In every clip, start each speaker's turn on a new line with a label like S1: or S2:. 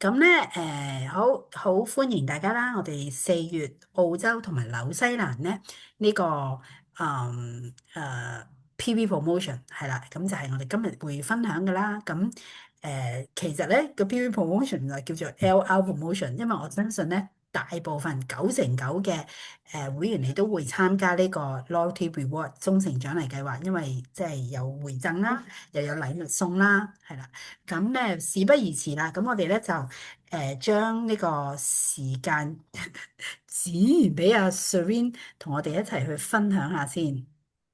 S1: 咁咧，好好歡迎大家啦！我哋4月澳洲同埋紐西蘭咧呢、個PV promotion 係啦，咁就係我哋今日會分享嘅啦。咁其實咧個 PV promotion 就叫做 LR promotion，因為我相信咧大部分9成9嘅會員你都會參加呢個 loyalty reward 忠誠獎勵計劃，因為即係有回贈啦，又有禮物送啦，係啦。咁咧事不宜遲啦，咁我哋咧就將呢個時間指完俾阿 Serene 同我哋一齊去分享下先。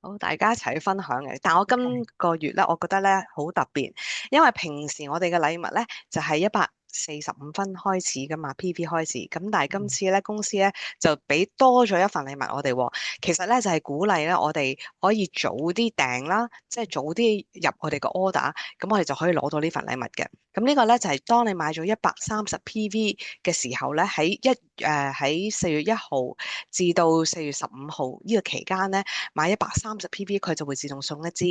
S2: 好，大家一齊去分享嘅。但我今個月咧，我覺得咧好特別，因為平時我哋嘅禮物咧就係145分開始噶嘛，PV 開始。咁但係今次咧公司咧就俾多咗一份禮物我哋喎。其實咧就係鼓勵咧我哋可以早啲訂啦，即係早啲入我哋個 order，咁我哋就可以攞到呢份禮物嘅。咁呢個咧就係當你買咗130PV 嘅時候咧，喺4月1號至到4月15號呢個期間咧。買130PV，佢就會自動送一支。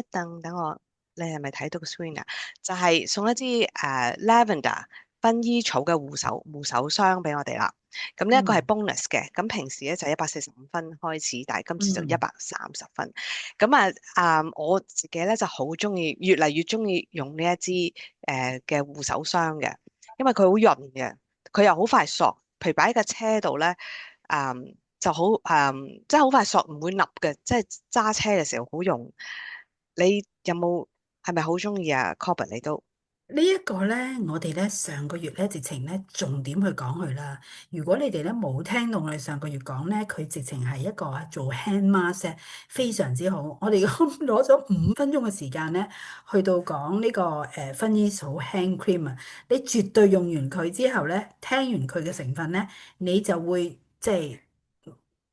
S2: 等我，你係咪睇到個 screen 啊？就係送一支lavender 薰衣草嘅護手霜俾我哋啦。咁呢一個係
S1: 嗯
S2: bonus 嘅。咁平時咧就145分開始，但係今次就
S1: 嗯
S2: 130分。咁我自己咧就好中意，越嚟越中意用呢一支嘅護手霜嘅，因為佢好潤嘅，佢又好快索。譬如擺喺架車度咧。就好即係好快索，唔會立嘅，即係揸車嘅時候好用。你有冇係咪好中意啊？Corbin 你都
S1: 呢一個咧，我哋咧上個月咧直情咧重點去講佢啦。如果你哋咧冇聽到我哋上個月講咧，佢直情係一個做 hand mask 呢非常之好。我哋攞咗5分鐘嘅時間咧，去到講呢個薰衣草 hand cream 啊，你絕對用完佢之後咧，聽完佢嘅成分咧，你就會即係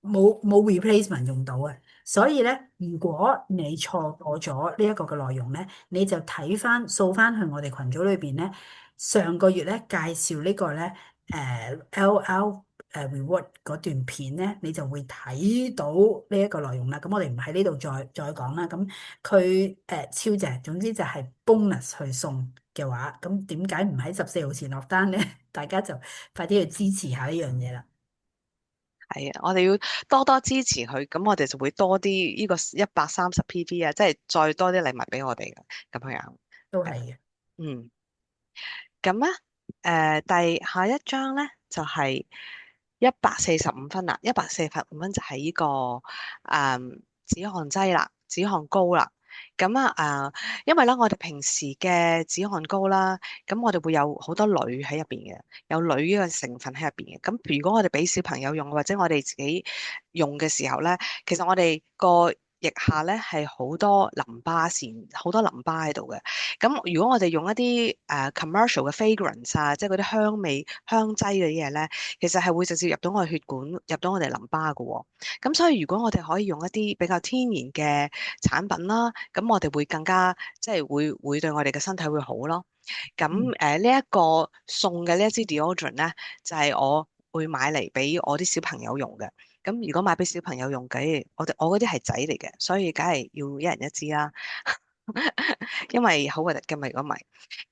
S1: 冇 replacement 用到啊。所以咧，如果你錯過咗呢一個嘅內容咧，你就睇翻掃翻去我哋群組裏邊咧，上個月咧介紹呢個咧LL reward 嗰段片咧，你就會睇到呢一個內容啦。咁我哋唔喺呢度再講啦。咁佢超正，總之就係 bonus 去送嘅話，咁點解唔喺14號前落單咧？大家就快啲去支持下呢樣嘢啦。
S2: 係啊，我哋要多多支持佢，咁我哋就會多啲呢個130PV啊，即係再多啲禮物俾我哋嘅咁樣樣。係啦，
S1: 都係嘅。
S2: 嗯，咁咧第下一張咧就係145分啦，145分就係呢個止汗劑啦，止汗膏啦。咁因為咧我哋平時嘅止汗膏啦，咁我哋會有好多鋁喺入邊嘅，有鋁呢個成分喺入邊嘅。咁如果我哋俾小朋友用或者我哋自己用嘅時候咧，其實我哋個腋下咧係好多淋巴腺，好多淋巴喺度嘅。咁如果我哋用一啲commercial 嘅 fragrance 啊，即係嗰啲香味香劑嗰啲嘢咧，其實係會直接入到我哋血管，入到我哋淋巴嘅喎。咁所以如果我哋可以用一啲比較天然嘅產品啦，咁我哋會更加即係會對我哋嘅身體會好咯。咁呢一個送嘅呢一支 deodorant 咧，就係我會買嚟俾我啲小朋友用嘅。咁如果買俾小朋友用嘅，我嗰啲係仔嚟嘅，所以梗係要一人一支啦。因為好核突嘅嘛，如果唔係，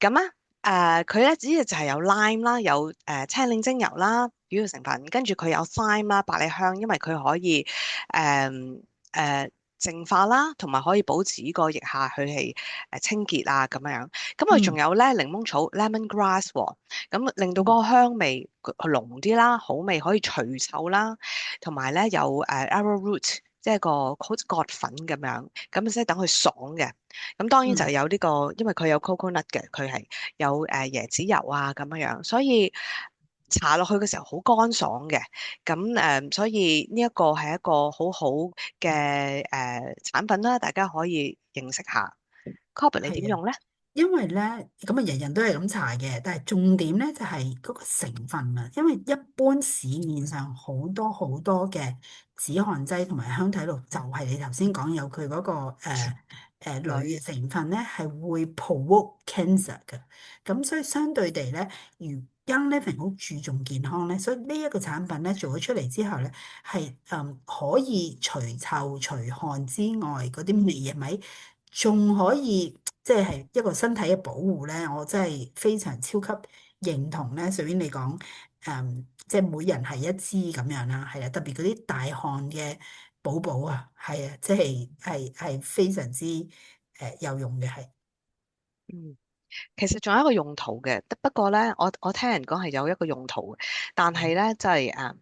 S2: 咁佢咧只要就係有 lime 啦，有青檸精油啦，主要成分，跟住佢有 thyme 啦，百里香，因為佢可以誒誒淨化啦，同埋可以保持呢個腋下佢係清潔啊咁樣樣。咁佢仲
S1: 嗯
S2: 有咧檸檬草 lemon grass 喎，咁令到嗰個香味濃啲啦，好味可以除臭啦，同埋咧有arrowroot，即係個好似葛粉咁樣，咁即係等佢爽嘅。咁當然就
S1: 嗯。
S2: 有呢個，因為佢有 coconut 嘅，佢係有椰子油啊咁樣樣，所以搽落去嘅時候好乾爽嘅。咁所以呢一個係一個好好嘅產品啦，大家可以認識下。Corbin 你點
S1: 係啊。
S2: 用咧？
S1: 因為咧，咁啊，人人都係咁搽嘅，但係重點咧就係嗰個成分啊。因為一般市面上好多好多嘅止汗劑同埋香體露，就係你頭先講有佢嗰個鋁
S2: 女
S1: 嘅成分咧，係會 provoke cancer 嘅。咁所以相對地咧，如 Young Living 好注重健康咧，所以呢一個產品咧做咗出嚟之後咧，係可以除臭除汗之外，嗰啲味係咪仲可以？即係一個身體嘅保護咧，我真係非常超級認同咧，首先你講即係每人係一支咁樣啦，係啊，特別嗰啲大汗嘅寶寶啊，係啊，即係非常之有用嘅，係
S2: 嗯，其實仲有一個用途嘅，不過咧，我聽人講係有一個用途嘅，但係咧就係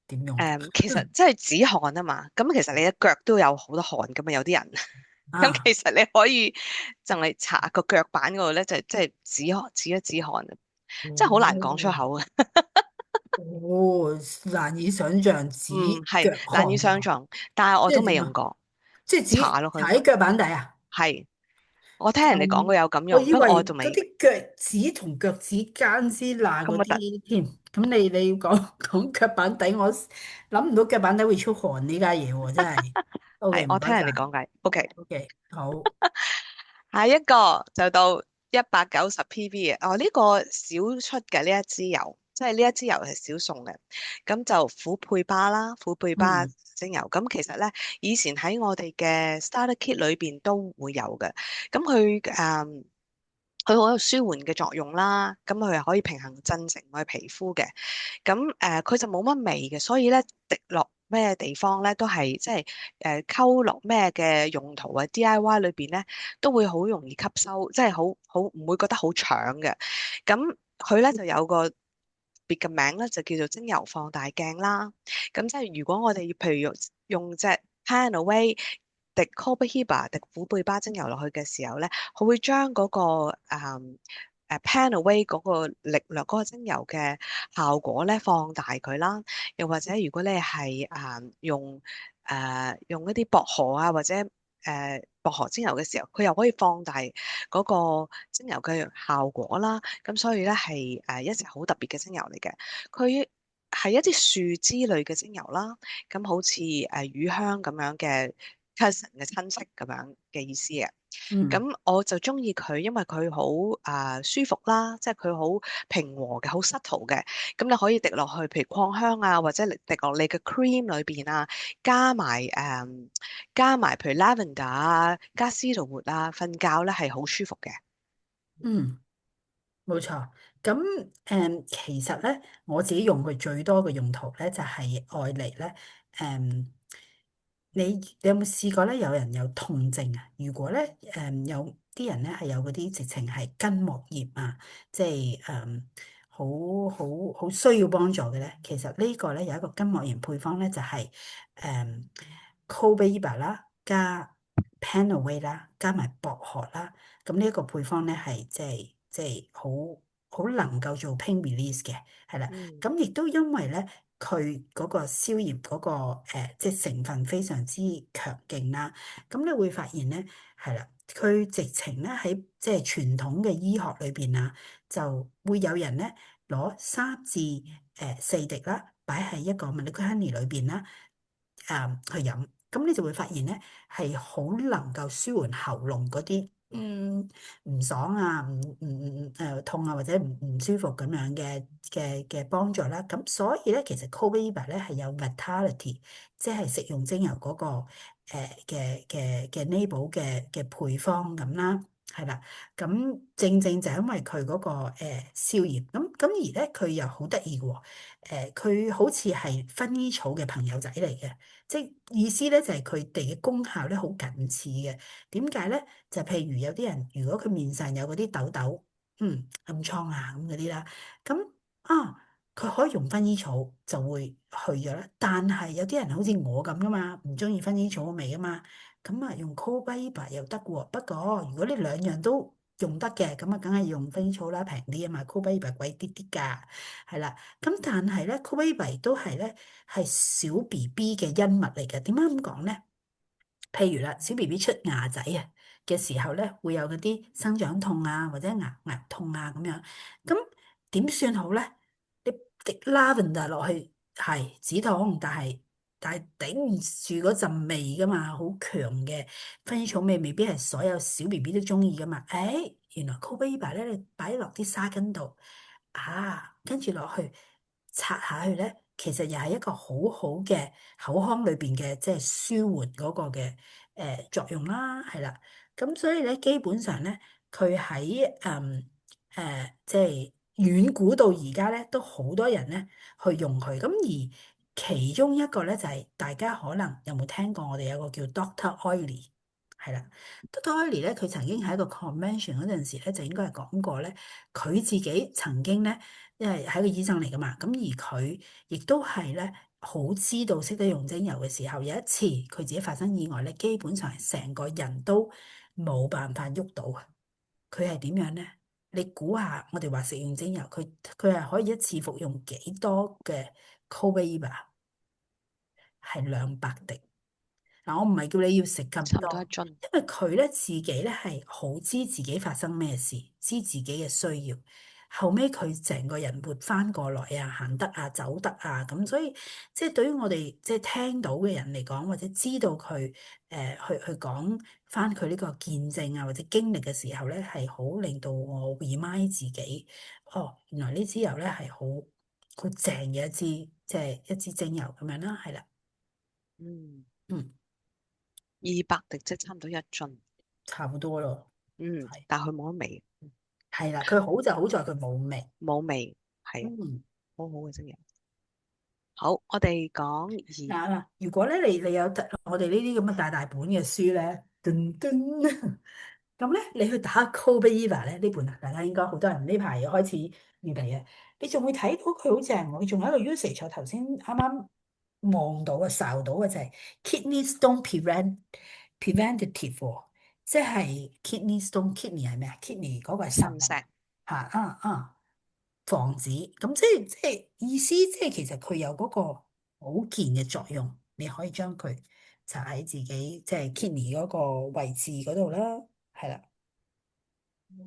S1: 點用？
S2: 其實即係止汗啊嘛。咁其實你嘅腳都有好多汗噶嘛，有啲人。咁
S1: 啊，
S2: 其實你可以淨係搽個腳板嗰度咧，就即係止汗止一止汗，真係好難講出
S1: 哦，
S2: 口啊。
S1: 哦，難以想象指
S2: 嗯，係
S1: 腳
S2: 難以
S1: 汗喎，
S2: 想像，但係我都
S1: 即係點啊？
S2: 未用過，
S1: 即係指
S2: 搽落去。
S1: 踩腳板底啊？
S2: 係，我聽人哋講
S1: 就
S2: 過有咁用，
S1: 我以
S2: 不過我
S1: 為嗰
S2: 仲未
S1: 啲腳趾同腳趾間之罅嗰
S2: 咁核突。
S1: 啲添，咁你要講講腳板底，我諗唔到腳板底會出汗呢家嘢喎，真係。
S2: 係，O.K.
S1: 唔
S2: 我聽人哋
S1: 該晒。
S2: 講解。OK。
S1: O.K. 好，
S2: 下一個就到190 ppb 嘅，哦呢個少出嘅呢一支油，即係呢一支油係少送嘅，咁就虎佩巴啦，虎佩巴
S1: 嗯
S2: 精油，咁其實咧以前喺我哋嘅 starter kit 裏邊都會有嘅，咁佢好有舒緩嘅作用啦，咁佢又可以平衡鎮靜我哋皮膚嘅。咁佢就冇乜味嘅，所以咧滴落咩地方咧都係即係溝落咩嘅用途啊 DIY 裏邊咧都會好容易吸收，即係好唔會覺得好搶嘅。咁佢咧就有個別嘅名咧，就叫做精油放大鏡啦。咁即係如果我哋譬如用隻 Pan-Away 滴 Copaiba 滴虎貝巴精油落去嘅時候咧，佢會將嗰、個Pan-Away 嗰個力量嗰個精油嘅效果咧放大佢啦。又或者如果你係用一啲薄荷啊或者薄荷精油嘅時候，佢又可以放大嗰個精油嘅效果啦。咁所以咧係一隻好特別嘅精油嚟嘅。佢係一啲樹枝類嘅精油啦。咁好似乳香咁樣嘅 cousin 嘅親戚咁樣嘅意思嘅。
S1: 嗯
S2: 咁我就中意佢，因為佢好舒服啦，即係佢好平和嘅，好 subtle 嘅。咁你可以滴落去，譬如擴香啊，或者你滴落你嘅 cream 裏邊啊，加埋加埋譬如 lavender 啊，加 cedarwood 啊，瞓覺咧係好舒服嘅。
S1: 嗯，冇錯。咁其實咧，我自己用佢最多嘅用途咧，就係愛嚟咧，誒、你有冇試過咧？有人有痛症啊？如果咧，有啲人咧係有嗰啲直情係筋膜炎啊，即係好好需要幫助嘅咧。其實呢個咧有一個筋膜炎配方咧，就係誒 Cobaiba 啦，加 Panaway 啦，加埋薄荷啦。咁呢一個配方咧係即係好能夠做 pain release 嘅，係啦。
S2: 嗯
S1: 咁亦都因為咧。佢嗰個消炎嗰個即係成分非常之強勁啦。咁你會發現咧，係啦，佢直情咧喺即係傳統嘅醫學裏邊啊，就會有人咧攞3至4滴啦，擺喺一個 Manuka Honey 裏邊啦，去飲。咁你就會發現咧，係好能夠舒緩喉嚨嗰啲唔爽啊，痛啊，或者唔舒服咁樣嘅幫助啦。咁所以咧，其實 Cobaiba 咧係有 Vitality，即係食用精油嗰個嘅 label 嘅配方咁啦。係啦，咁正正就係因為佢嗰個消炎，咁而咧佢又好得意嘅喎，佢好似係薰衣草嘅朋友仔嚟嘅。即係意思咧，就係佢哋嘅功效咧好近似嘅。點解咧？就譬如有啲人，如果佢面上有嗰啲痘痘，暗瘡啊咁嗰啲啦，咁佢可以用薰衣草就會去咗啦。但係有啲人好似我咁噶嘛，唔中意薰衣草嘅味噶嘛，咁啊用 Cobaiba 又得喎。不過如果你兩樣都用得嘅，咁啊梗係要用薰衣草啦，平啲啊嘛。Cobaiba 貴啲啲㗎，係啦。咁但係咧，Cobaiba 都係咧。係小 BB 嘅恩物嚟嘅。點解咁講咧？譬如啦，小 BB 出牙仔啊嘅時候咧，會有嗰啲生長痛啊，或者牙痛啊咁樣。咁點算好咧？你滴 lavender 落去係止痛，但係頂唔住嗰陣味噶嘛，好強嘅薰衣草味，未必係所有小 BB 都中意噶嘛。原來 Cobaiba 咧，你擺落啲沙巾度跟住落去擦下去咧。其實又係一個好好嘅口腔裏邊嘅即係舒緩嗰個嘅作用啦，係啦。咁所以咧，基本上咧，佢喺即係遠古到而家咧，都好多人咧去用佢。咁而其中一個咧就係、大家可能有冇聽過，我哋有個叫 Doctor Oily，係啦，Doctor Oily 咧，佢曾經喺一個 convention 嗰陣時咧，就應該係講過咧，佢自己曾經咧，因為係一個醫生嚟噶嘛，咁而佢亦都係咧好知道識得用精油嘅時候，有一次佢自己發生意外咧，基本上係成個人都冇辦法喐到啊！佢係點樣咧？你估下，我哋話食用精油，佢係可以一次服用幾多嘅 Cobaiba？係200滴。嗱，我唔係叫你要食咁
S2: 差唔多一
S1: 多，
S2: 樽。
S1: 因為佢咧自己咧係好知自己發生咩事，知自己嘅需要。後尾佢成個人活翻過來啊，行得啊，走得啊，咁所以即係對於我哋即係聽到嘅人嚟講，或者知道佢去講翻佢呢個見證啊，或者經歷嘅時候咧，係好令到我 remind 自己，哦，原來呢支油咧係好正嘅一支，即係一支精油咁樣啦，係啦，
S2: 嗯，
S1: 嗯，200
S2: 滴即係差唔多一樽。
S1: 差唔多咯。
S2: 嗯，
S1: 係。
S2: 但係佢冇乜味，
S1: 係啦，佢好就好在佢冇味。
S2: 冇味，係啊，
S1: 嗯，
S2: 好好嘅精油。好，我哋講二。
S1: 嗱，如果咧你有得我哋呢啲咁嘅大大本嘅書咧，噔噔，咁咧你去打 Kobe Eva 咧呢本啊，大家應該好多人呢排又開始預備啊，你仲會睇到佢好正喎，佢仲有一個 usage，我頭先啱啱望到嘅、睄到嘅就係 kidney stone preventative 喎，即係 kidney stone，kidney 係咩啊？kidney 嗰個係腎啊，
S2: 腎石。
S1: 嚇防止，咁即係意思，即係其實佢有嗰個保健嘅作用，你可以將佢搽喺自己即係 kidney 嗰個位置嗰度啦，係啦，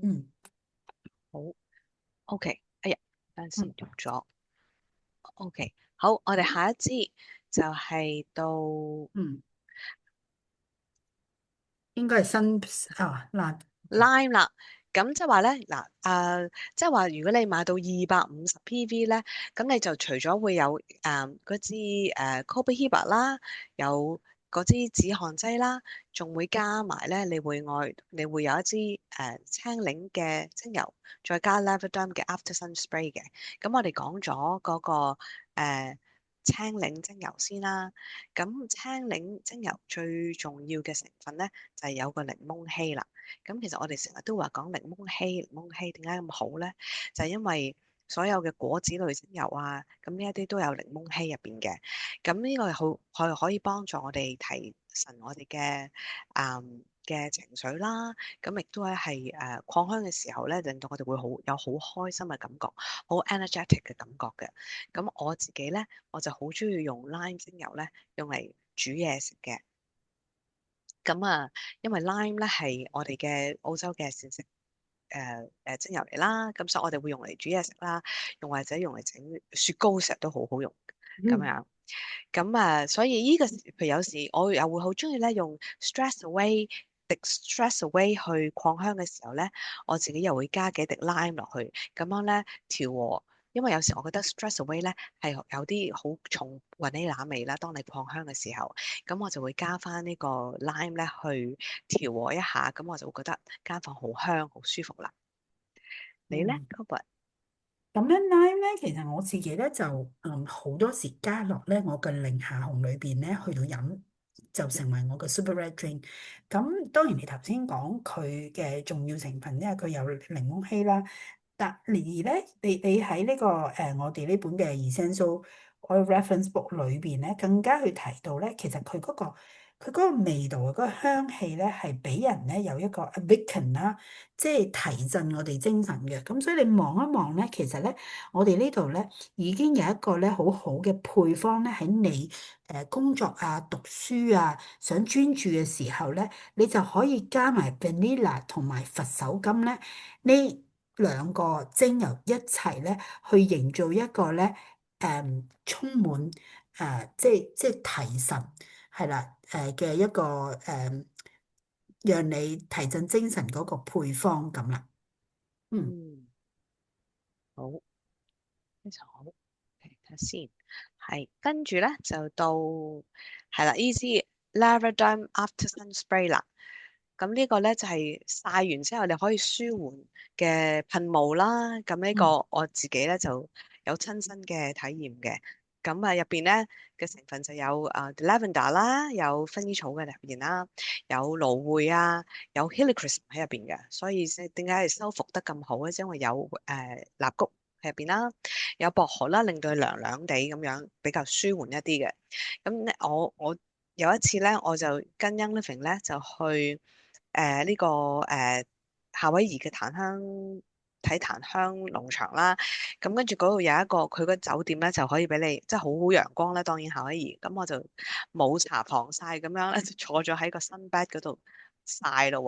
S1: 嗯
S2: 好，OK。哎呀，等陣先
S1: 嗯
S2: 用咗。OK，好，我哋下一支就係到
S1: 嗯，應該係新嗱
S2: Lime 啦。咁即係話咧，嗱，即係話如果你買到250 PV 咧，咁你就除咗會有嗰支Copper Heba 啦，有嗰支止汗劑啦，仲會加埋咧，你會有一支青檸嘅精油，再加 Lavender 嘅 After Sun Spray 嘅。咁我哋講咗嗰個青檸精油先啦。咁青檸精油最重要嘅成分咧，就係有個檸檬烯啦。咁其實我哋成日都話講檸檬烯，檸檬烯點解咁好咧？就係因為所有嘅果子類精油啊，咁呢一啲都有檸檬烯入邊嘅。咁呢個係可以幫助我哋提神我哋嘅情緒啦。咁亦都係擴香嘅時候咧，令到我哋會有好開心嘅感覺，好 energetic 嘅感覺嘅。咁我自己咧，我就好中意用 lime 精油咧，用嚟煮嘢食嘅。咁因為 lime 咧係我哋嘅澳洲嘅膳食精油嚟啦，咁所以我哋會用嚟煮嘢食啦，或者用嚟整雪糕，成日都好好用咁
S1: 嗯
S2: 樣。咁所以呢個譬如有時我又會好中意咧用 stress away 滴 stress away 去擴香嘅時候咧，我自己又會加幾滴 lime 落去，咁樣咧調和。因為有時我覺得 stress away 咧係有啲好重雲呢拿味啦，當你擴香嘅時候，咁我就會加翻呢個 lime 咧去調和一下，咁我就會覺得間房好香好舒服啦。你咧
S1: 嗯。
S2: ，Albert？
S1: 咁樣 lime 咧，其實我自己咧就好多時加落咧我嘅零下紅裏邊咧去到飲，就成為我嘅 super red drink。咁當然你頭先講佢嘅重要成分，因為佢有檸檬烯啦。但而咧，你喺呢個我哋呢本嘅 Essential Oil Reference Book 裏邊咧，更加去提到咧，其實佢嗰個味道啊，嗰個香氣咧，係俾人咧有一個 awaken 啦，即係提振我哋精神嘅。咁所以你望一望咧，其實咧，我哋呢度咧已經有一個咧好好嘅配方咧，喺你工作啊、讀書啊、想專注嘅時候咧，你就可以加埋 vanilla 同埋佛手柑咧呢兩個精油一齊咧，去營造一個咧充滿即係提神係啦嘅一個讓你提振精神嗰個配方咁啦。嗯
S2: 嗯，好，非常好。睇下先，係跟住咧就到係啦，呢支 Lavender After Sun Spray 啦。咁呢個咧就係曬完之後你可以舒緩嘅噴霧啦。咁呢
S1: 嗯。
S2: 個我自己咧就有親身嘅體驗嘅。咁啊入邊咧嘅成分就有lavender 啦，有薰衣草嘅入邊啦，有蘆薈啊，有 helichrysum 喺入邊嘅。所以即係點解係修復得咁好咧？因為有蠟菊喺入邊啦，有薄荷啦，令到佢涼涼地咁樣比較舒緩一啲嘅。咁咧我有一次咧，我就跟 Young Living 咧就去呢個夏威夷嘅睇檀香農場啦。咁跟住嗰度有一個佢個酒店咧就可以俾你即係好好陽光咧。當然夏威夷咁我就冇搽防曬咁樣咧，就坐咗喺個 sunbed 嗰度曬咯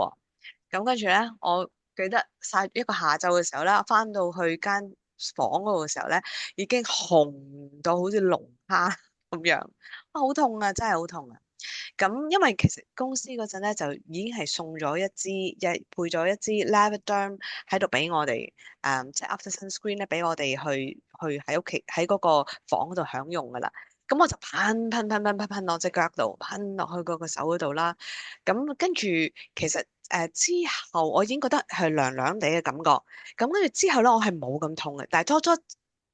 S2: 喎。咁跟住咧，我記得曬一個下晝嘅時候咧，翻到去間房嗰度嘅時候咧，已經紅到好似龍蝦咁樣，啊好痛啊，真係好痛啊！咁因為其實公司嗰陣咧就已經係送咗配咗一支 Lavender 喺度俾我哋，即係 After Sunscreen 咧俾我哋去喺屋企喺嗰個房嗰度享用噶啦。咁我就噴落隻腳度，噴落去嗰個手嗰度啦。咁跟住其實之後我已經覺得係涼涼地嘅感覺。咁跟住之後咧，我係冇咁痛嘅，但係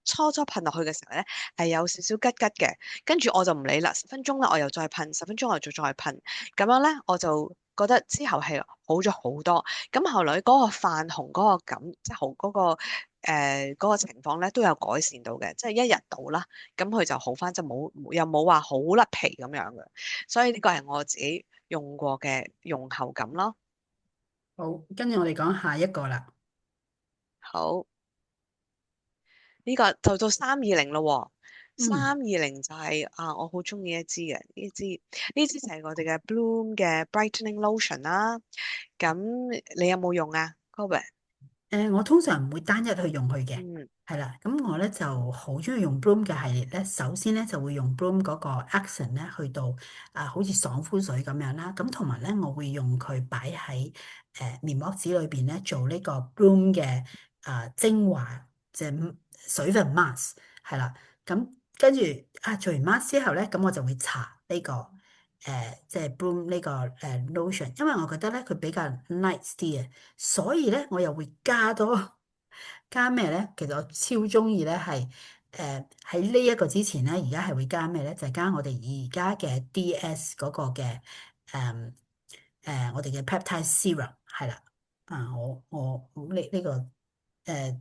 S2: 初初噴落去嘅時候咧係有少少吉吉嘅。跟住我就唔理啦，10分鐘啦，我又再噴，10分鐘我就再噴，咁樣咧我就覺得之後係好咗好多。咁後來嗰個泛紅嗰個感，即係好嗰個嗰個情況咧都有改善到嘅，即係一日到啦，咁佢就好翻，就又冇話好甩皮咁樣嘅。所以呢個係我自己用過嘅用後感咯。
S1: 好，跟住我哋講下一個啦。
S2: 好，呢個就到320咯喎。
S1: 嗯。
S2: 320就係我好中意一支嘅呢支就係我哋嘅 Bloom 嘅 Brightening Lotion 啦。咁你有冇用啊，Kobe？
S1: 我通常唔會單一去用佢嘅，
S2: 嗯
S1: 係啦。咁我咧就好中意用 Bloom 嘅系列咧。首先咧就會用 Bloom 嗰個 Accent 咧去到好似爽膚水咁樣啦。咁同埋咧，我會用佢擺喺面膜紙裏邊咧做呢個 Bloom 嘅精華即係水分 mask 係啦。咁跟住做完 mask 之後咧，咁我就會搽呢個即係 Bloom 呢個lotion，因為我覺得咧佢比較 nice 啲嘅。所以咧，我又會加咩咧？其實我超中意咧，係喺呢一個之前咧，而家係會加咩咧？就係加我哋而家嘅 DS 嗰個嘅誒我哋嘅 peptide serum 係啦。呢個誒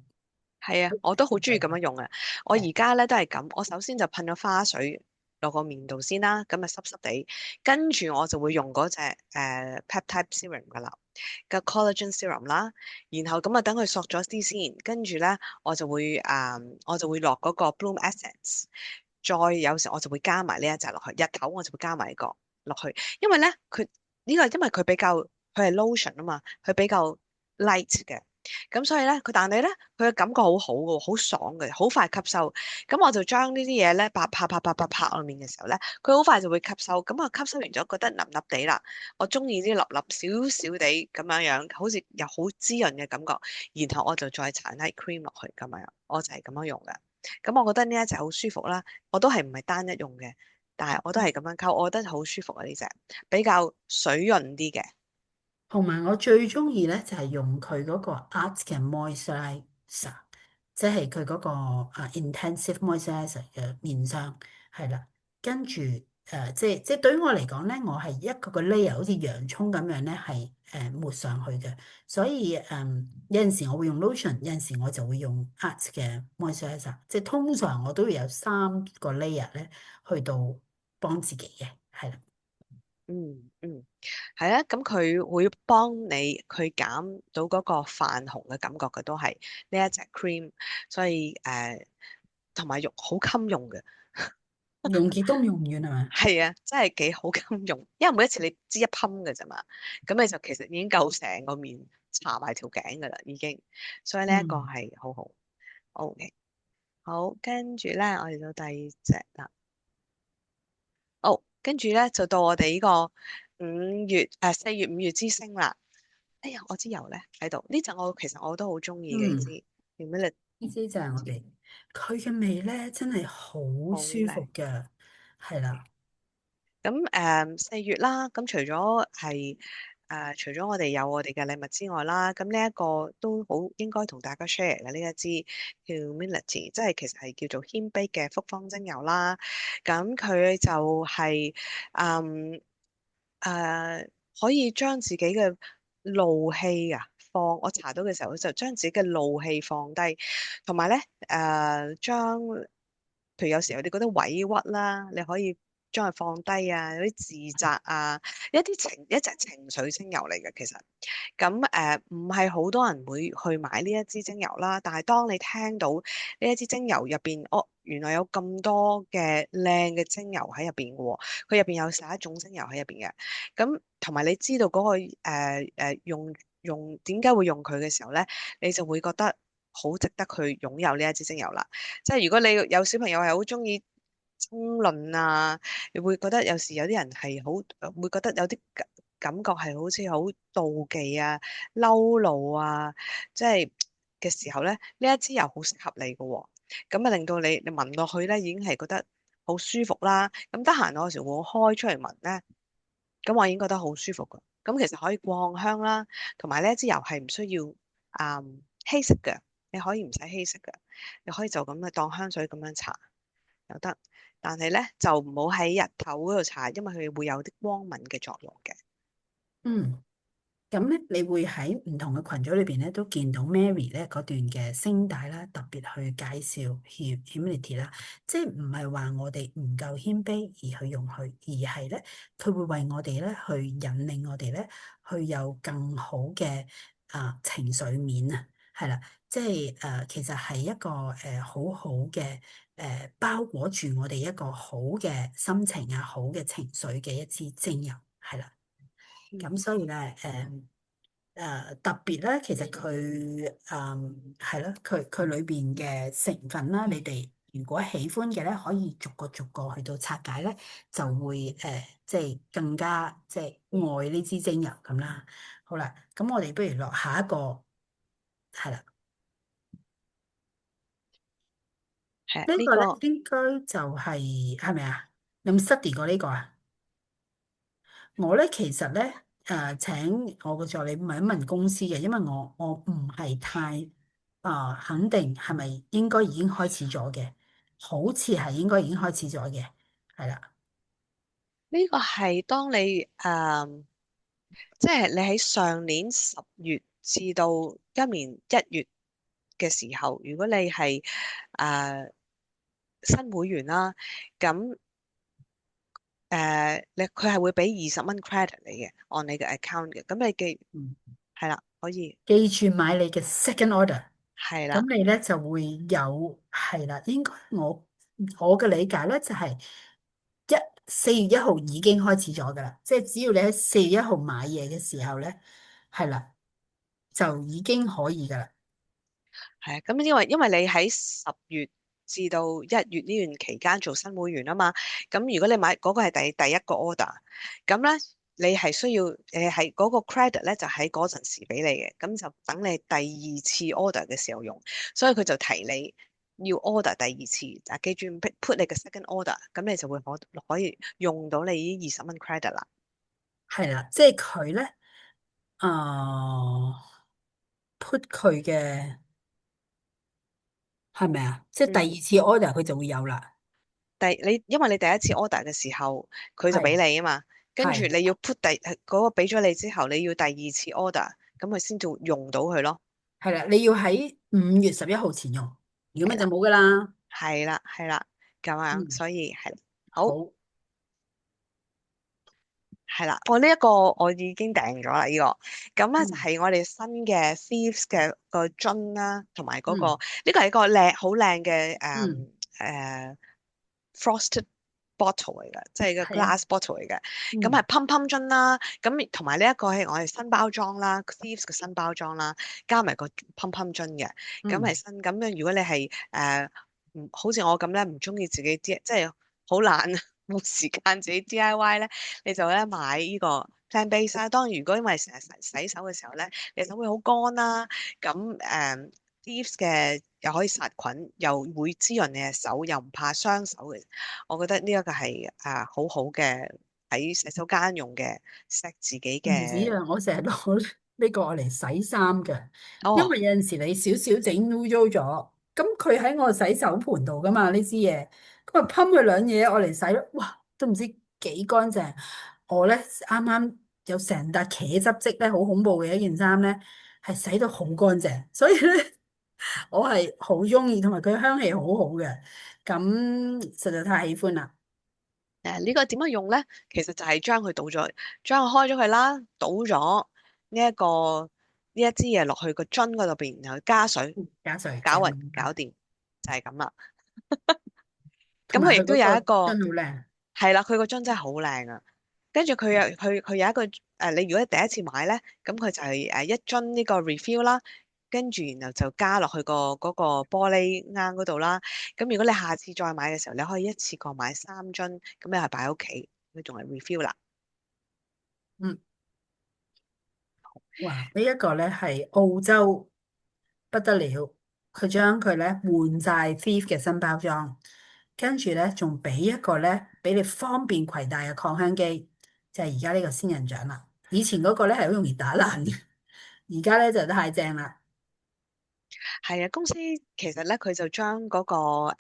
S2: 係啊，我都好中意咁樣用啊。我而家咧都係咁，我首先就噴咗花水落個面度先啦，咁啊濕濕地，跟住我就會用嗰隻peptide serum 噶啦，個 collagen serum 啦。然後咁啊等佢索咗啲先，跟住咧我就會落嗰個 Bloom Essence，再有時我就會加埋呢一隻落去，日頭我就會加埋呢個落去。因為咧佢呢個因為佢係 lotion 啊嘛，佢比較 light 嘅。咁所以咧，佢嘅感覺好好嘅，好爽嘅，好快吸收。咁我就將呢啲嘢咧，拍落面嘅時候咧，佢好快就會吸收。咁我吸收完咗，覺得腍腍地啦。我中意啲粒粒少少地咁樣樣，好似又好滋潤嘅感覺。然後我就再搽 night cream 落去咁樣，我就係咁樣用嘅。咁我覺得呢一隻好舒服啦，我都係唔係單一用嘅，但係我都係咁樣溝，我覺得好舒服啊呢隻，比較水潤啲嘅。
S1: 同埋我最中意咧就係用佢嗰個 Art 嘅 moisturizer，即係佢嗰個intensive moisturizer 嘅面霜係啦。跟住即係對於我嚟講咧，我係一個個 layer 好似洋葱咁樣咧，係抹上去嘅。所以有陣時我會用 lotion，有陣時我就會用 Art 嘅 moisturizer，即係通常我都會有3個 layer 咧去到幫自己嘅，係啦。
S2: 嗯嗯。係啊，咁佢會幫你佢減到嗰個泛紅嘅感覺嘅，都係呢一隻 cream。所以同埋用好襟用嘅。
S1: 用極都用唔完係嘛？
S2: 係啊，真係幾好襟用，因為每一次你支一噴嘅啫嘛，咁你就其實已經夠成個面搽埋條頸噶啦，已經。所以呢一個
S1: 嗯。
S2: 係好好。OK，好，跟住咧，我哋到第二隻啦。哦，跟住咧就到我哋呢個4月5月之星啦。哎呀，我支油咧喺度，呢隻其實我都好中意嘅呢
S1: 嗯。
S2: 支，叫咩咧？
S1: 呢支就係我哋，佢嘅味咧真係好
S2: 好
S1: 舒
S2: 靚。
S1: 服嘅，係啦。
S2: 咁4月啦，咁除咗係除咗我哋有我哋嘅禮物之外啦，咁呢一個都好應該同大家 share 嘅呢一支 Humility，即係其實係叫做謙卑嘅複方精油啦。咁佢就係、嗯誒、可以將自己嘅怒氣我查到嘅時候就將自己嘅怒氣放低，同埋咧將譬如有時候你覺得委屈啦，你可以將佢放低啊，有啲自責啊，一隻情緒精油嚟嘅其實。咁唔係好多人會去買呢一支精油啦，但係當你聽到呢一支精油入邊，哦，原來有咁多嘅靚嘅精油喺入邊嘅喎，佢入邊有11種精油喺入邊嘅，咁同埋你知道嗰個用點解會用佢嘅時候咧，你就會覺得好值得去擁有呢一支精油啦。即係如果你有小朋友係好中意爭論啊，你會覺得有時有啲人係會覺得有啲感覺係好似好妒忌啊、嬲怒啊，即係嘅時候咧，呢一支油好適合你嘅喎。咁啊令到你聞落去咧已經係覺得好舒服啦。咁得閒我有時會開出嚟聞咧，咁我已經覺得好舒服㗎。咁其實可以擴香啦，同埋呢一支油係唔需要稀釋嘅，你可以唔使稀釋嘅，你可以就咁樣當香水咁樣搽又得。但係咧就唔好喺日頭嗰度搽，因為佢會有啲光敏嘅作用嘅。
S1: 嗯。咁咧，你會喺唔同嘅群組裏邊咧，都見到 Mary 咧嗰段嘅聲帶啦，特別去介紹 humility 啦，即係唔係話我哋唔夠謙卑而去用佢，而係咧佢會為我哋咧去引領我哋咧去有更好嘅情緒面啊，係啦，即係其實係一個好好嘅包裹住我哋一個好嘅心情啊，好嘅情緒嘅一支精油，係啦。
S2: 嗯，
S1: 咁所以咧，特別咧，其實佢係咯，佢裏邊嘅成分啦，你哋如果喜歡嘅咧，可以逐個逐個去到拆解咧，就會即係更加即係愛呢支精油咁啦。好啦，咁我哋不如落下一個，係啦，呢個咧
S2: 係呢個
S1: 應該就係咪啊？有冇 study 過呢個啊？我咧其實咧請我個助理問一問公司嘅，因為我唔係太肯定係咪應該已經開始咗嘅，好似係應該已經開始咗嘅，係啦，
S2: 呢個係當你即係你喺上年10月至到今年1月嘅時候，如果你係新會員啦，咁佢係會俾20蚊 credit 你嘅，按你嘅 account 嘅。咁你
S1: 嗯，
S2: 係啦，可以
S1: 記住買你嘅 second order，
S2: 係啦，
S1: 咁你咧就會有係啦，應該我嘅理解咧就係4月1號已經開始咗噶啦，即係只要你喺4月1號買嘢嘅時候咧，係啦就已經可以噶啦。
S2: 係啊。咁因為你喺10月至到1月呢段期間做新會員啊嘛，咁如果你買嗰個係第一個 order，咁咧你係需要係嗰個 credit 咧就喺嗰陣時俾你嘅，咁就等你第二次 order 嘅時候用，所以佢就提你要 order 第二次，記住 put 你嘅 second order，咁你就會可以用到你呢20蚊 credit 啦。
S1: 係啦，即係佢咧，put 佢嘅係咪啊？即係第
S2: 嗯，
S1: 二次 order 佢就會有啦。
S2: 因為你第一次 order 嘅時候，佢就俾
S1: 係
S2: 你啊嘛，跟住
S1: 係
S2: 你要 put 嗰個俾咗你之後，你要第二次 order，咁佢先至用到佢咯。
S1: 係啦，你要喺5月11號前用，如果
S2: 係啦，
S1: 咪就冇噶啦。
S2: 係啦，係啦，咁樣，
S1: 嗯，
S2: 所以係啦好，
S1: 好，
S2: 係啦，我呢一個我已經訂咗啦，呢個，咁咧就
S1: 嗯
S2: 係我哋新嘅 Thieves 嘅個樽啦，同埋嗰個
S1: 嗯
S2: 呢個係一個好靚嘅
S1: 嗯，
S2: 誒 frosted bottle 嚟嘅，即係個
S1: 係啊，glass
S2: bottle 嚟嘅。咁係
S1: 嗯
S2: 噴噴樽啦，咁同埋呢一個係我哋新包裝啦，Thieves 嘅新包裝啦，加埋個噴噴樽嘅，咁係
S1: 嗯，
S2: 新。咁樣如果你係唔好似我咁咧，唔中意自己即係好懶，冇時間自己 DIY 咧，你就咧買呢個 plant base 啦。當然如果因為成日洗手嘅時候咧，你手會好乾啦，咁Thieves 嘅又可以殺菌，又會滋潤你嘅手，又唔怕傷手嘅。我覺得呢一個係好好嘅喺洗手間用嘅錫自己嘅。
S1: 唔止啊，我成日攞呢個嚟洗衫嘅，因
S2: 哦，
S1: 為有陣時你少少整污糟咗，咁佢喺我洗手盆度噶嘛呢支嘢，咁啊噴佢兩嘢我嚟洗，哇都唔知幾乾淨。我咧啱啱有成笪茄汁漬咧，好恐怖嘅一件衫咧，係洗到好乾淨，所以咧我係好中意，同埋佢香氣好好嘅，咁實在太喜歡啦。
S2: 呢個點樣用咧？其實就係將佢倒咗，將佢開咗佢啦，倒咗呢一個呢一支嘢落去個樽嗰度邊，然後加水
S1: 加水
S2: 攪勻
S1: 正，
S2: 搞掂，就係咁啦。咁
S1: 同埋
S2: 佢亦都
S1: 佢嗰個樽
S2: 有一個
S1: 好靚。
S2: 係啦，佢個樽真係好靚啊！跟住佢有一個你如果第一次買咧，咁佢就係一樽呢個 refill 啦，跟住然後就加落去個嗰個玻璃罌嗰度啦。咁如果你下次再買嘅時候，你可以一次過買3樽，咁你係擺喺屋企，佢仲係 refill 啦。
S1: 嗯。哇！呢一個咧係澳洲不得了，佢將佢咧換晒 Thief 嘅新包裝，跟住咧仲俾一個咧俾你方便攜帶嘅擴香機，就係而家呢個仙人掌啦。以前嗰個咧係好容易打爛嘅，而家咧就太正啦。
S2: 係啊，公司其實咧佢就將嗰個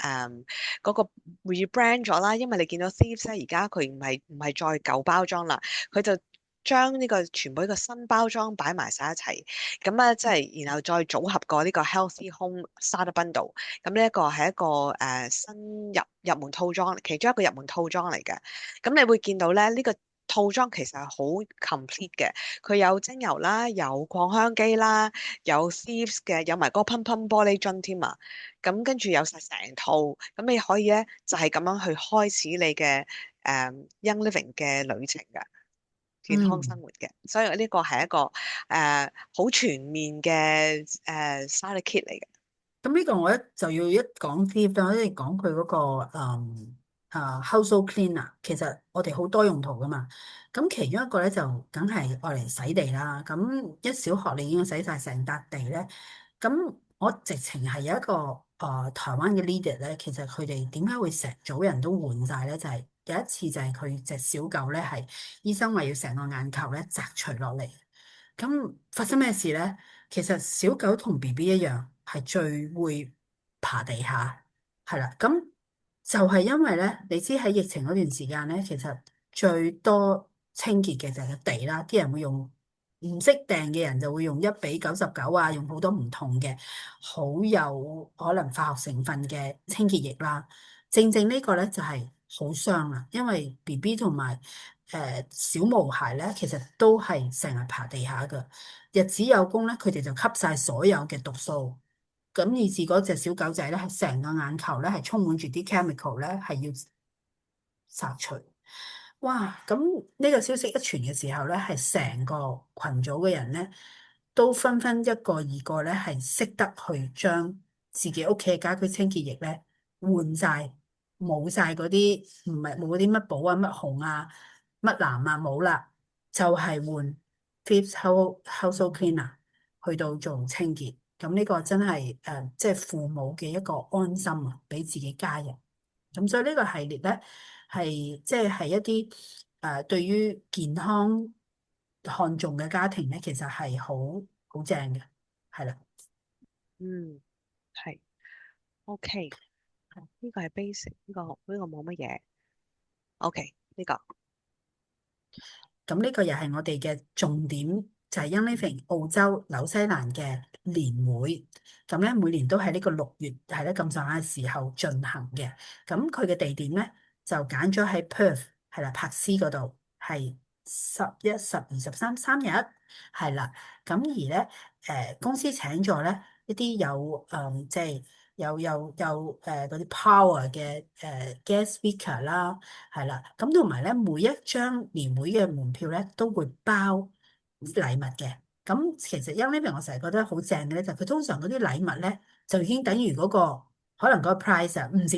S2: rebrand 咗啦，因為你見到 Thieves 咧而家佢唔係再舊包裝啦，佢就將呢個全部呢個新包裝擺埋晒一齊，咁啊即係然後再組合過呢個 Healthy Home Starter Bundle，咁呢一個係一個新入門套裝，其中一個入門套裝嚟嘅，咁你會見到咧呢個套裝其實係好 complete 嘅，佢有精油啦，有擴香機啦。有 Thieves 嘅，有埋嗰個噴噴玻璃樽添啊！咁跟住有晒成套，咁你可以咧就係咁樣去開始你嘅Young Living 嘅旅程嘅健康生
S1: 嗯。
S2: 活嘅，所以呢個係一個好全面嘅Starter Kit 嚟嘅。
S1: 咁呢個我就要一講 Thief 啦，我一定講佢嗰個household cleaner，其實我哋好多用途噶嘛。咁其中一個咧就梗係愛嚟洗地啦。咁一小學你已經洗晒成笪地咧。咁我直情係有一個台灣嘅 leader 咧，其實佢哋點解會成組人都換晒咧？就係有一次就係佢隻小狗咧係醫生話要成個眼球咧摘除落嚟。咁發生咩事咧？其實小狗同 BB 一樣，係最會爬地下，係啦。咁就係因為咧，你知喺疫情嗰段時間咧，其實最多清潔嘅就係個地啦。啲人會用唔識訂嘅人就會用1:99啊，用好多唔同嘅好有可能化學成分嘅清潔液啦。正正呢個咧就係好傷啦，因為 BB 同埋小毛孩咧，其實都係成日爬地下噶。日子有功咧，佢哋就吸晒所有嘅毒素，咁以至嗰隻小狗仔咧，係成個眼球咧係充滿住啲 chemical 咧，係要殺除。哇！咁呢個消息一傳嘅時候咧，係成個群組嘅人咧，都紛紛一個二個咧係識得去將自己屋企嘅家居清潔液咧換晒，冇晒嗰啲唔係冇嗰啲乜寶啊、乜紅啊、乜藍啊冇啦，就係換 Philips Household Cleaner 去到做清潔。咁呢個真係即係父母嘅一個安心啊，俾自己家人。咁所以呢個系列咧，係即係一啲對於健康看重嘅家庭咧，其實係好正嘅，係啦。
S2: 嗯，係 OK，呢個係 basic，呢個冇乜嘢。OK，呢個
S1: 咁呢個又係我哋嘅重點，就係 Young Living 澳洲紐西蘭嘅年會。咁咧每年都喺呢個6月係咧咁上下嘅時候進行嘅。咁佢嘅地點咧就揀咗喺 Perth 係啦，柏斯嗰度係11、12、13 3日係啦。咁而咧公司請咗咧一啲有即係有嗰啲 power 嘅guest speaker 啦。係啦，咁同埋咧，每一張年會嘅門票咧都會包禮物嘅。咁其實因為我成日覺得好正嘅咧，就係佢通常嗰啲禮物咧就已經等於嗰個可能嗰個 price 啊，唔止，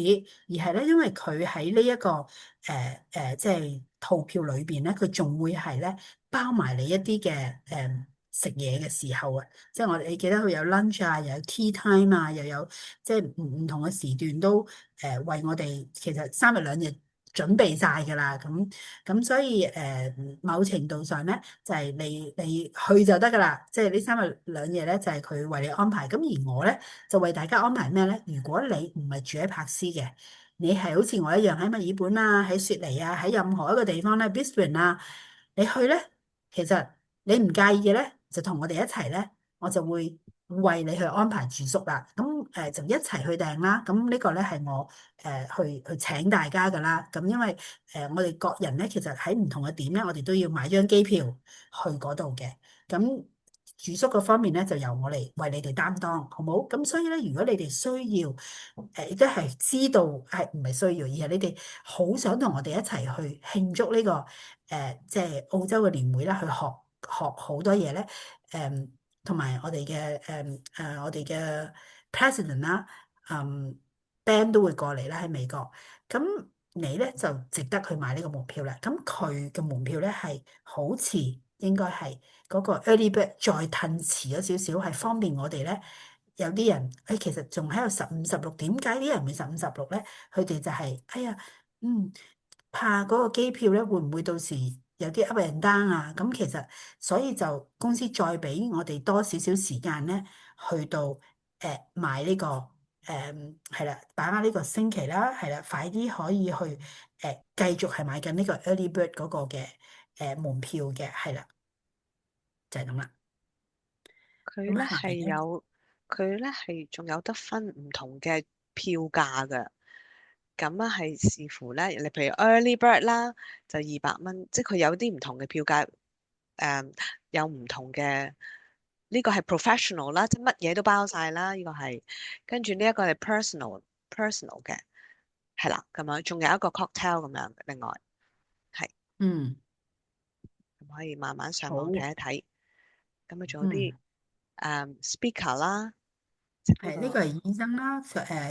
S1: 而係咧因為佢喺呢一個即係套票裏邊咧，佢仲會係咧包埋你一啲嘅食嘢嘅時候啊，即係你記得佢有 lunch 啊，又有 tea time 啊，又有即係唔同嘅時段都為我哋其實3日2夜。準備晒㗎啦。咁所以某程度上咧，就係你去就得㗎啦。即係呢3日2夜咧，就係佢為你安排。咁而我咧就為大家安排咩咧？如果你唔係住喺柏斯嘅，你係好似我一樣喺墨爾本啊、喺雪梨啊、喺任何一個地方咧，Brisbane 啊，你去咧，其實你唔介意嘅咧，就同我哋一齊咧，我就會為你去安排住宿啦。咁就一齊去訂啦。咁呢個咧係我去請大家噶啦。咁因為我哋各人咧，其實喺唔同嘅點咧，我哋都要買張機票去嗰度嘅。咁住宿嗰方面咧，就由我嚟為你哋擔當，好冇？咁所以咧，如果你哋需要亦都係知道係唔係需要，而係你哋好想同我哋一齊去慶祝呢個即係澳洲嘅年會啦，去學好多嘢咧，同埋我哋嘅我哋嘅 president 啦，band 都會過嚟啦喺美國，咁你咧就值得去買呢個門票啦。咁佢嘅門票咧係好似應該係嗰個 early bird 再褪遲咗少少，係方便我哋咧。有啲人其實仲喺度15、16，點解啲人會15、16咧？佢哋就係、哎呀，嗯，怕嗰個機票咧會唔會到時有啲 up and down 啊？咁其實所以就公司再俾我哋多少少時間咧，去到買呢、個係啦，把握呢個星期啦，係啦，快啲可以去繼續係買緊呢個 early bird 嗰個嘅門票嘅，係啦，就係咁啦。咁
S2: 佢咧係
S1: 下一
S2: 有，佢咧係仲有得分唔同嘅票價㗎。咁啊係視乎咧，你譬如 early bird 啦，就200蚊，即係佢有啲唔同嘅票價，誒、有唔同嘅。呢個係 professional 啦，即係乜嘢都包晒啦。呢個係跟住呢一個係 personal 嘅，係啦咁樣，仲有一個 cocktail 咁樣，另外係
S1: 嗯，
S2: 咁可以慢慢上網
S1: 好，
S2: 睇一睇。咁啊，仲有啲
S1: 嗯。
S2: speaker 啦，即係呢個
S1: 係呢個係醫生啦，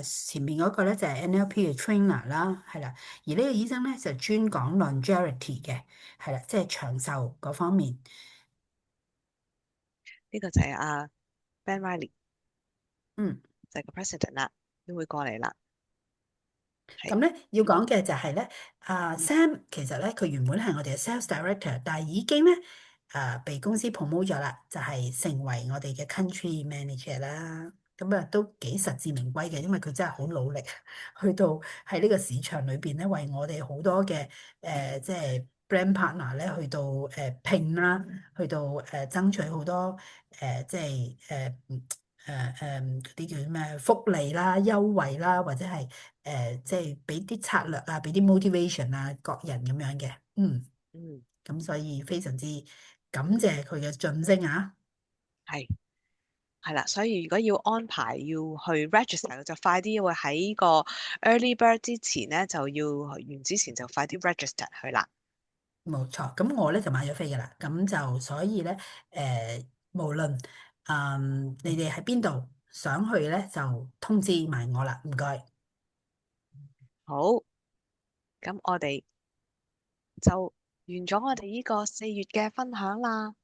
S1: 前面嗰個咧就係 NLP 嘅 trainer 啦，係啦。而呢個醫生咧就專講 longevity 嘅，係啦，即係長壽嗰方面。
S2: 呢個就係Ben Riley，
S1: 嗯，
S2: 就係個 president 啦，都會過嚟啦。係
S1: 咁咧要講嘅就係咧，Sam 其實咧佢原本係我哋嘅 sales director，但係已經咧被公司 promote 咗啦，就係成為我哋嘅 country manager 啦。咁啊都幾實至名歸嘅，因為佢真係好努力，去到喺呢個市場裏邊咧，為我哋好多嘅即係 brand partner 咧，去到聘啦，去到爭取好多即係嗰啲叫咩福利啦、優惠啦，或者係即係俾啲策略啊，俾啲 motivation 啊，各人咁樣嘅，
S2: 嗯，
S1: 咁所以非常之感謝佢嘅晉升啊！
S2: 係係啦，所以如果要安排要去 register，就快啲，會喺個 early bird 之前咧，就要完之前就快啲 register 去啦。
S1: 冇錯，咁我咧就買咗飛噶啦，咁就所以咧無論你哋喺邊度想去咧，就通知埋我啦，唔該。
S2: 好，咁我哋就完咗我哋呢個4月嘅分享啦。